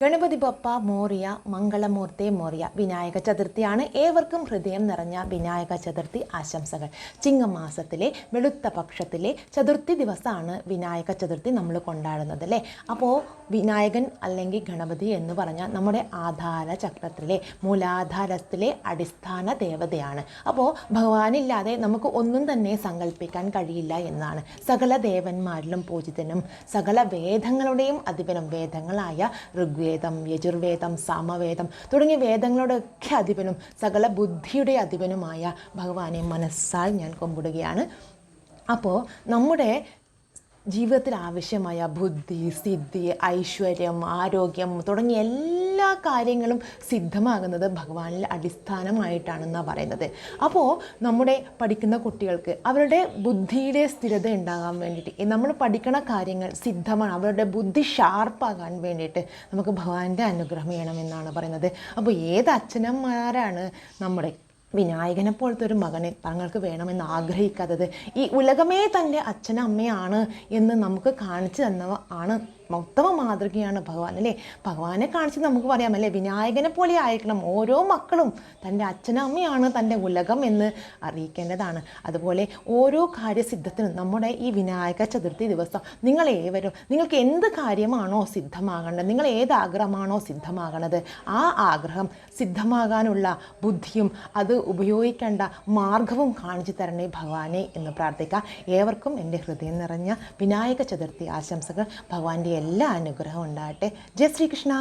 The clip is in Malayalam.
ഗണപതി ബപ്പ മോറിയ, മംഗളമൂർത്തി മോറിയ. വിനായക ചതുർത്ഥിയാണ്. ഏവർക്കും ഹൃദയം നിറഞ്ഞ വിനായക ചതുർത്ഥി ആശംസകൾ. ചിങ്ങമാസത്തിലെ വെളുത്ത പക്ഷത്തിലെ ചതുർത്ഥി ദിവസമാണ് വിനായക ചതുർത്ഥി നമ്മൾ കൊണ്ടാടുന്നത് അല്ലേ. അപ്പോൾ വിനായകൻ അല്ലെങ്കിൽ ഗണപതി എന്ന് പറഞ്ഞാൽ നമ്മുടെ ആധാര ചക്രത്തിലെ മൂലാധാരത്തിലെ അടിസ്ഥാന ദേവതയാണ്. അപ്പോൾ ഭഗവാനില്ലാതെ നമുക്ക് ഒന്നും തന്നെ സങ്കല്പിക്കാൻ കഴിയില്ല എന്നാണ്. സകല ദേവന്മാരിലും പൂജിതനും സകല വേദങ്ങളുടെയും അധിപനും, വേദങ്ങളായ ഋഗ്വേദം, യജുർവേദം, സാമവേദം തുടങ്ങിയ വേദങ്ങളുടെയൊക്കെ അധിപനും സകല ബുദ്ധിയുടെ അധിപനുമായ ഭഗവാനെ മനസ്സാൽ ഞാൻ കുമ്പിടുകയാണ്. അപ്പോൾ നമ്മുടെ ജീവിതത്തിൽ ആവശ്യമായ ബുദ്ധി, സിദ്ധി, ഐശ്വര്യം, ആരോഗ്യം തുടങ്ങിയ എല്ലാ കാര്യങ്ങളും സിദ്ധമാകുന്നത് ഭഗവാനിൽ അടിസ്ഥാനമായിട്ടാണെന്നാണ് പറയുന്നത്. അപ്പോൾ നമ്മുടെ പഠിക്കുന്ന കുട്ടികൾക്ക് അവരുടെ ബുദ്ധിയുടെ സ്ഥിരത ഉണ്ടാകാൻ വേണ്ടിയിട്ട് നമ്മൾ പഠിക്കുന്ന കാര്യങ്ങൾ സിദ്ധമാണ്, അവരുടെ ബുദ്ധി ഷാർപ്പാകാൻ വേണ്ടിയിട്ട് നമുക്ക് ഭഗവാന്റെ അനുഗ്രഹം വേണമെന്നാണ് പറയുന്നത്. അപ്പോൾ ഏത് അച്ഛനമ്മമാരാണ് നമ്മുടെ വിനായകനെ പോലത്തെ ഒരു മകനെ തങ്ങൾക്ക് വേണമെന്ന് ആഗ്രഹിക്കാത്തത്? ഈ ഉലകമേ തൻ്റെ അച്ഛനും അമ്മയാണ് എന്ന് നമുക്ക് കാണിച്ചു തന്നവ ആണ്. ഉത്തമ മാതൃകയാണ് ഭഗവാൻ അല്ലേ. ഭഗവാനെ കാണിച്ച് നമുക്ക് പറയാമല്ലേ, വിനായകനെ പോലെ ആയിരിക്കണം ഓരോ മക്കളും. തൻ്റെ അച്ഛനും അമ്മയാണ് തൻ്റെ ഉലകം എന്ന് അറിയിക്കേണ്ടതാണ്. അതുപോലെ ഓരോ കാര്യസിദ്ധത്തിനും നമ്മുടെ ഈ വിനായക ചതുർത്ഥി ദിവസം നിങ്ങൾക്ക് എന്ത് കാര്യമാണോ സിദ്ധമാകേണ്ടത്, നിങ്ങൾ ഏത് ആഗ്രഹമാണോ സിദ്ധമാകണത്, ആ ആഗ്രഹം സിദ്ധമാകാനുള്ള ബുദ്ധിയും അത് ഉപയോഗിക്കേണ്ട മാർഗവും കാണിച്ചു തരണേ ഭഗവാനെ എന്ന് പ്രാർത്ഥിക്കാം. ഏവർക്കും എൻ്റെ ഹൃദയം നിറഞ്ഞ വിനായക ചതുർത്ഥി ആശംസകൾ. ഭഗവാന്റെ എല്ലാ അനുഗ്രഹവും ഉണ്ടാകട്ടെ. ജയ ശ്രീകൃഷ്ണ.